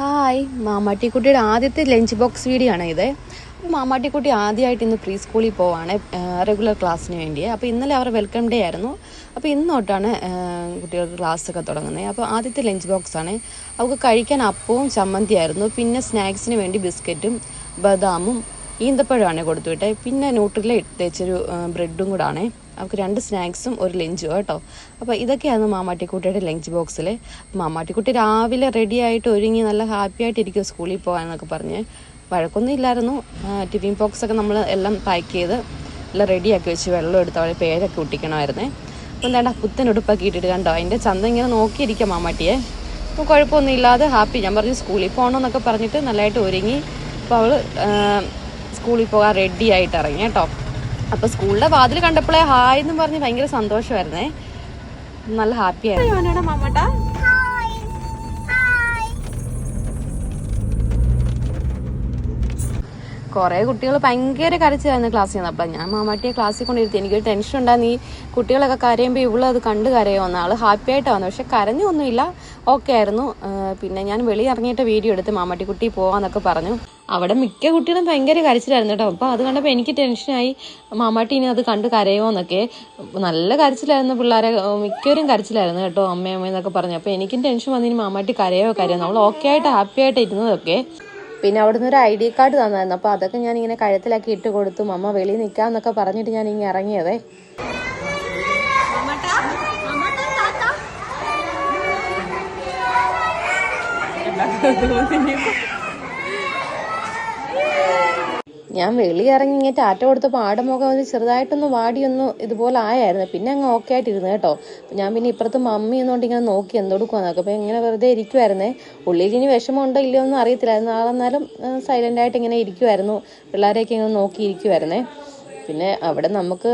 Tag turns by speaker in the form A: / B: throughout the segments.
A: Hi, മാമാട്ടിക്കുട്ടിയുടെ ആദ്യത്തെ lunch box video ആണ് ഇത്. അപ്പോൾ മാമാട്ടിക്കുട്ടി ആദ്യമായിട്ട് ഇന്ന് പ്രീ സ്കൂളിൽ പോവാണ് റെഗുലർ ക്ലാസ്സിന് വേണ്ടി. അപ്പോൾ ഇന്നലെ അവർ വെൽക്കം ഡേ ആയിരുന്നു. അപ്പോൾ ഇന്ന് തൊട്ടാണ് കുട്ടികൾക്ക് ക്ലാസ്സൊക്കെ തുടങ്ങുന്നത്. അപ്പോൾ ആദ്യത്തെ ലഞ്ച് ബോക്സാണ്. അവൾക്ക് കഴിക്കാൻ അപ്പവും ചമ്മന്തിയായിരുന്നു. പിന്നെ സ്നാക്സിന് വേണ്ടി ബിസ്ക്കറ്റും ബദാമും ഈന്തപ്പഴമാണ് കൊടുത്തുവിട്ടെ. പിന്നെ ന്യൂട്രില തേച്ചൊരു ബ്രെഡും കൂടാണ്. അവർക്ക് 2 സ്നാക്സും ഒരു ലഞ്ചും കേട്ടോ. അപ്പോൾ ഇതൊക്കെയാണ് മാമാട്ടിക്കുട്ടിയുടെ ലഞ്ച് ബോക്സിൽ. മാമാട്ടിക്കുട്ടി രാവിലെ റെഡി ആയിട്ട് ഒരുങ്ങി നല്ല ഹാപ്പി ആയിട്ടിരിക്കും സ്കൂളിൽ പോകാനൊക്കെ പറഞ്ഞ്. വഴക്കൊന്നും ഇല്ലായിരുന്നു. ടിഫിൻ ബോക്സൊക്കെ നമ്മൾ എല്ലാം പാക്ക് ചെയ്ത് എല്ലാം റെഡിയാക്കി വെച്ച് വെള്ളം എടുത്ത് അവളെ പേരൊക്കെ ഒട്ടിക്കണമായിരുന്നേ. അപ്പം എന്താ പുത്തൻ ഉടുപ്പൊക്കെ ഇട്ടിട്ട് കണ്ടോ, അതിൻ്റെ ചന്ത ഇങ്ങനെ നോക്കിയിരിക്കാം മാമാട്ടിയെ. അപ്പോൾ കുഴപ്പമൊന്നും ഇല്ലാതെ ഹാപ്പി. ഞാൻ പറഞ്ഞു സ്കൂളിൽ പോകണമെന്നൊക്കെ പറഞ്ഞിട്ട് നല്ലതായിട്ട് ഒരുങ്ങി. അപ്പോൾ അവൾ സ്കൂളിൽ പോകാൻ റെഡി ആയിട്ട് ഇറങ്ങി കേട്ടോ. അപ്പോൾ സ്കൂളിൻ്റെ വാതിൽ കണ്ടപ്പോഴേ ഹായ് എന്ന് പറഞ്ഞ് ഭയങ്കര സന്തോഷമായിരുന്നേ. നല്ല ഹാപ്പിയായിരുന്നു. മാമാട്ടാ കുറേ കുട്ടികൾ ഭയങ്കര കരച്ചിലായിരുന്നു ക്ലാസ്സിൽ നിന്ന്. അപ്പം ഞാൻ മാമാട്ടിയെ ക്ലാസ്സിൽ കൊണ്ടിരുത്തി. എനിക്കൊരു ടെൻഷൻ ഉണ്ടായിരുന്നു, ഈ കുട്ടികളൊക്കെ കരയുമ്പോൾ ഇവളത് കണ്ട് കരയുമെന്ന്. ആൾ ഹാപ്പി ആയിട്ടാണ് വന്നത്, പക്ഷെ കരഞ്ഞൊന്നുമില്ല, ഓക്കെ ആയിരുന്നു. പിന്നെ ഞാൻ വെളിയിറങ്ങിയിട്ട് വീഡിയോ എടുത്ത് മാമാട്ടിക്കുട്ടി പോവാന്നൊക്കെ പറഞ്ഞു. അവിടെ മിക്ക കുട്ടികളും ഭയങ്കര കരച്ചിലായിരുന്നു കേട്ടോ. അപ്പോൾ അത് കണ്ടപ്പോൾ എനിക്ക് ടെൻഷനായി, മാമാട്ടി ഇനി അത് കണ്ട് കരയുമോന്നൊക്കെ. നല്ല കരച്ചിലായിരുന്നു, പിള്ളേരെ മിക്കവരും കരച്ചിലായിരുന്നു കേട്ടോ, അമ്മയെന്നൊക്കെ പറഞ്ഞു. അപ്പോൾ എനിക്കും ടെൻഷൻ വന്നിനി മാമാട്ടി കരയോ നമ്മൾ ഓക്കെ ആയിട്ട് ഹാപ്പി ആയിട്ട് ഇരുന്നതൊക്കെ. പിന്നെ അവിടുന്ന് ഒരു ID കാർഡ് തന്നായിരുന്നു. അപ്പോൾ അതൊക്കെ ഞാൻ ഇങ്ങനെ കഴുത്തിലാക്കി ഇട്ട് കൊടുത്തു. അമ്മ വെളിയിൽ നിൽക്കാമെന്നൊക്കെ പറഞ്ഞിട്ട് ഞാൻ ഇങ്ങനെ ഇറങ്ങിയതേ. ഞാൻ വെളിയിറങ്ങി ഇങ്ങനെ ടാറ്റ കൊടുത്തപ്പോൾ ആടമുഖം ഒന്ന് ചെറുതായിട്ടൊന്ന് വാടിയൊന്ന് ഇതുപോലെ ആയായിരുന്നു. പിന്നെ അങ്ങ് ഓക്കെ ആയിട്ടിരുന്നു കേട്ടോ. ഞാൻ പിന്നെ ഇപ്പുറത്ത് മമ്മി എന്നുകൊണ്ട് ഇങ്ങനെ നോക്കി എന്തെടുക്കുവാന്നൊക്കെ. അപ്പോൾ ഇങ്ങനെ വെറുതെ ഇരിക്കുമായിരുന്നേ. ഉള്ളിൽ ഇനി വിഷമമുണ്ടോ ഇല്ലയോ ഒന്നും അറിയത്തില്ലായിരുന്നു. ആളെന്നാലും സൈലൻ്റായിട്ട് ഇങ്ങനെ ഇരിക്കുമായിരുന്നു. പിള്ളേരെയൊക്കെ ഇങ്ങനെ നോക്കിയിരിക്കുമായിരുന്നേ. പിന്നെ അവിടെ നമുക്ക്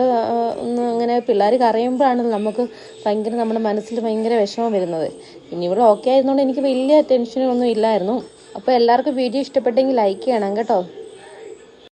A: ഒന്ന് ഇങ്ങനെ പിള്ളേർ കരയുമ്പോഴാണല്ലോ നമുക്ക് ഭയങ്കര നമ്മുടെ മനസ്സിൽ ഭയങ്കര വിഷമം വരുന്നത്. പിന്നെ ഇവിടെ ഓക്കെ ആയിരുന്നുകൊണ്ട് എനിക്ക് വലിയ ടെൻഷനൊന്നും ഇല്ലായിരുന്നു. അപ്പോൾ എല്ലാവർക്കും വീഡിയോ ഇഷ്ടപ്പെട്ടെങ്കിൽ ലൈക്ക് ചെയ്യണം കേട്ടോ.